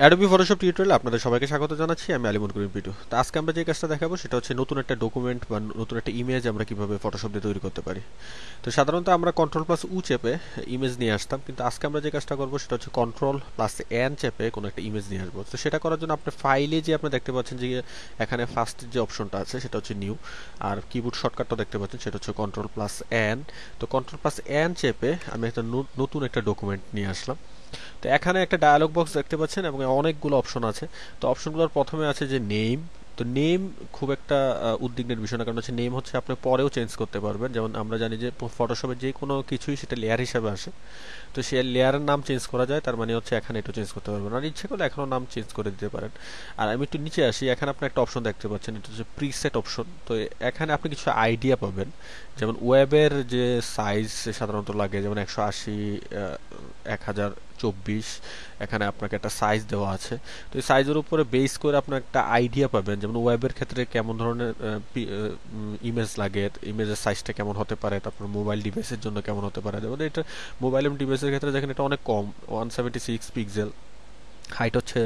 Adobe Photoshop টিউটোরিয়ালে আপনাদের সবাইকে স্বাগত জানাচ্ছি। আমি আলিমুল করিম পিটু। তো আজকে আমরা যে কাজটা দেখাবো সেটা হচ্ছে নতুন একটা ডকুমেন্ট বা নতুন একটা ইমেজ আমরা কিভাবে ফটোশপ দিয়ে তৈরি করতে পারি। তো সাধারণত আমরা কন্ট্রোল প্লাস উ চেপে ইমেজ নিয়ে আসতাম, কিন্তু আজকে আমরা যে কাজটা করবো সেটা হচ্ছে কন্ট্রোল প্লাস এন চেপে কোনো একটা ইমেজ নিয়ে আসবো। তো সেটা করার জন্য আপনার ফাইলে যে আপনি দেখতে পাচ্ছেন যে এখানে ফার্স্ট যে অপশনটা আছে সেটা হচ্ছে নিউ, আর কিবোর্ড শর্টকাটটা দেখতে পাচ্ছেন সেটা হচ্ছে কন্ট্রোল প্লাস এন। তো কন্ট্রোল প্লাস এন চেপে আমি একটা নতুন একটা ডকুমেন্ট নিয়ে আসলাম। তো এখানে একটা ডায়ালগ বক্স দেখতে পাচ্ছেন এবং অনেকগুলো অপশন আছে। তো অপশনগুলোর প্রথমে আছে যে নেম। তো নেম খুব একটা উদ্বিগ্নের বিষয় না, কারণ হচ্ছে নেম হচ্ছে আপনি পরেও চেঞ্জ করতে পারবেন। যেমন আমরা জানি যে ফটোশপে যে কোনো কিছুই সেটা লেয়ার হিসাবে আসে। তো সে লেয়ারের নাম চেঞ্জ করা যায়, তার মানে হচ্ছে এখানে একটু চেঞ্জ করতে পারবেন, আর ইচ্ছে করলে এখনও নাম চেঞ্জ করে দিতে পারেন। আর আমি একটু নিচে আসি, এখানে আপনি একটা অপশন দেখতে পাচ্ছেন, এটা হচ্ছে প্রিসেট অপশন। তো এখানে আপনি কিছু আইডিয়া পাবেন, যেমন ওয়েবের যে সাইজ সাধারণত লাগে, যেমন 180, 1024, এখানে আপনাকে একটা সাইজ দেওয়া আছে। তো এই সাইজের উপরে বেস করে আপনার একটা আইডিয়া পাবেন, যেমন ওয়েবের ক্ষেত্রে কেমন ধরনের ইমেজ লাগে, ইমেজের সাইজটা কেমন হতে পারে, তারপর মোবাইল ডিভাইসের জন্য কেমন হতে পারে। যেমন এটা মোবাইল এবং ডিভাইসের ক্ষেত্রে দেখেন এটা অনেক কম, 176 পিক্সেল, হাইট হচ্ছে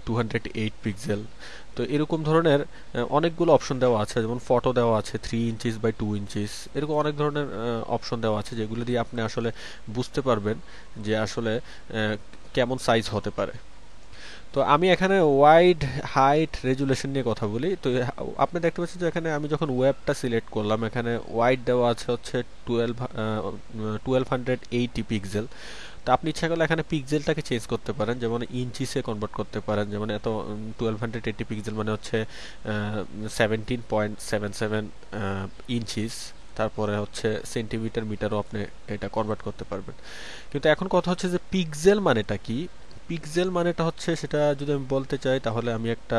208 পিক্সেল। তো এরকম ধরনের অনেকগুলো অপশন দেওয়া আছে, যেমন ফটো দেওয়া আছে 3 ইঞ্চিস বাই 2 ইঞ্চিস, এরকম অনেক ধরনের অপশন দেওয়া আছে যেগুলো দিয়ে আপনি আসলে বুঝতে পারবেন যে আসলে কেমন সাইজ হতে পারে। তো আমি এখানে ওয়াইড, হাইট, রেজুলেশন নিয়ে কথা বলি। তো আপনি দেখতে পাচ্ছেন যে এখানে আমি যখন ওয়েবটা সিলেক্ট করলাম, এখানে ওয়াইড দেওয়া আছে হচ্ছে 1280 পিক্সেল। তো আপনি ইচ্ছা করলে এখানে পিক্সেলটাকে চেঞ্জ করতে পারেন, যেমন ইঞ্চিসে কনভার্ট করতে পারেন। যেমন এত 1280 পিক্সেল মানে হচ্ছে 17.77 ইঞ্চিস। তারপরে হচ্ছে সেন্টিমিটার, মিটারও আপনি এটা কনভার্ট করতে পারবেন। কিন্তু এখন কথা হচ্ছে যে পিক্সেল মানেটা কি। পিক্সেল মানেটা হচ্ছে, সেটা যদি আমি বলতে চাই তাহলে আমি একটা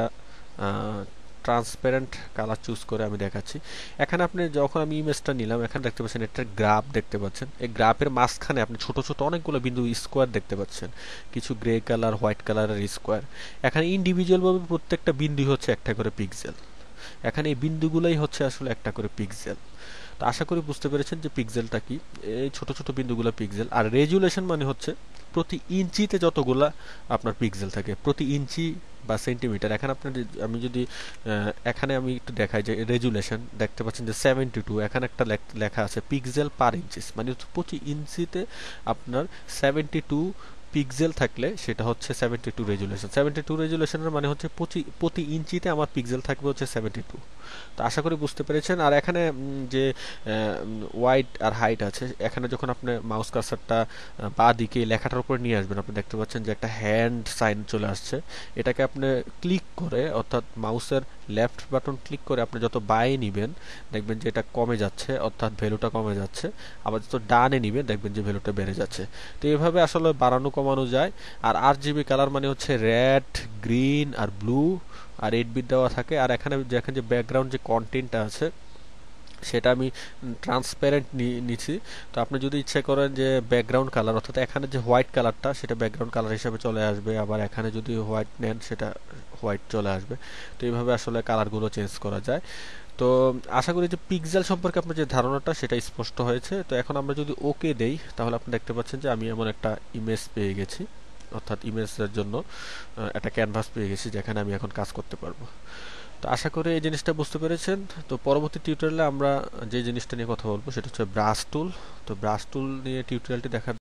ট্রান্সপারেন্ট কালার চুজ করে আমি দেখাচ্ছি। এখানে আপনি যখন আমি ইমেজটা নিলাম, এখানে দেখতে পাচ্ছেন একটা গ্রাফ দেখতে পাচ্ছেন। এই গ্রাফের মাঝখানে আপনি ছোট ছোট অনেকগুলো বিন্দু স্কোয়ার দেখতে পাচ্ছেন, কিছু গ্রে কালার, হোয়াইট কালারের স্কোয়ার। এখানে ইন্ডিভিজুয়াল ভাবে প্রত্যেকটা বিন্দু হচ্ছে একটা করে পিক্সেল। এখানে এই বিন্দুগুলোই হচ্ছে আসলে একটা করে পিক্সেল। তো আশা করি বুঝতে পেরেছেন যে পিক্সেলটা কি। এই ছোট ছোট বিন্দুগুলো পিক্সেল। আর রেজুলেশন মানে হচ্ছে প্রতি ইঞ্চিতে যতগুলা আপনার পিক্সেল থাকে, প্রতি ইঞ্চি বা সেন্টিমিটার। এখানে আপনার আমি যদি এখানে আমি একটু দেখাই যে রেজুলেশন দেখতে পাচ্ছেন যে 72, এখানে একটা লেখা আছে পিক্সেল পার ইঞ্চিস, মানে প্রতি ইঞ্চিতে আপনার 72 পিক্সেল থাকলে সেটা হচ্ছে 72 রেজুলেশন। 72 রেজুলেশনের মানে হচ্ছে প্রতি ইঞ্চিতে আমার পিক্সেল থাকবে হচ্ছে 72। তো আশা করি বুঝতে পেরেছেন। আর এখানে যে ওয়াইড আর হাইট আছে, এখানে যখন আপনি মাউস কার্সারটা বাঁ দিকে লেখাটার উপর নিয়ে আসবেন, আপনি দেখতে পাচ্ছেন যে একটা হ্যান্ড সাইন চলে আসছে। এটাকে আপনি ক্লিক করে, অর্থাৎ মাউসের লেফট বাটন ক্লিক করে আপনি যত বাঁয়ে নিবেন দেখবেন যে এটা কমে যাচ্ছে, অর্থাৎ ভ্যালুটা কমে যাচ্ছে। আবার যত ডানে নিবেন দেখবেন যে ভ্যালুটা বেড়ে যাচ্ছে। তো এইভাবে আসলে বাড়ানো কমানো যায়। আর RGB কালার মানে হচ্ছে রেড, গ্রিন আর ব্লু, আর 8 বিট দেওয়া থাকে। আর এখানে দেখেন যে ব্যাকগ্রাউন্ড যে কন্টেন্টটা আছে সেটা আমি ট্রান্সপারেন্ট নিচ্ছি। তো আপনি যদি ইচ্ছে করেন যে ব্যাকগ্রাউন্ড কালার, অর্থাৎ এখানে যে হোয়াইট কালারটা সেটা ব্যাকগ্রাউন্ড কালার হিসেবে চলে আসবে, আবার এখানে যদি হোয়াইট নেন সেটা হোয়াইট চলে আসবে। তো এইভাবে আসলে কালারগুলো চেঞ্জ করা যায়। তো আশা করি যে পিক্সেল সম্পর্কে আপনার যে ধারণাটা সেটা স্পষ্ট হয়েছে। তো এখন আমরা যদি ওকে দেই তাহলে আপনি দেখতে পাচ্ছেন যে আমি এমন একটা ইমেজ পেয়ে গেছি, অর্থাৎ ইমেজের জন্য একটা ক্যানভাস পেয়ে গেছি যেখানে আমি এখন কাজ করতে পারবো। তো আশা করি এই জিনিসটা বুঝতে পেরেছেন। তো পরবর্তী টিউটোরিয়ালে আমরা যে জিনিসটা নিয়ে কথা বলবো সেটা হচ্ছে ব্রাশ টুল। তো ব্রাশ টুল নিয়ে টিউটোরিয়ালটি দেখার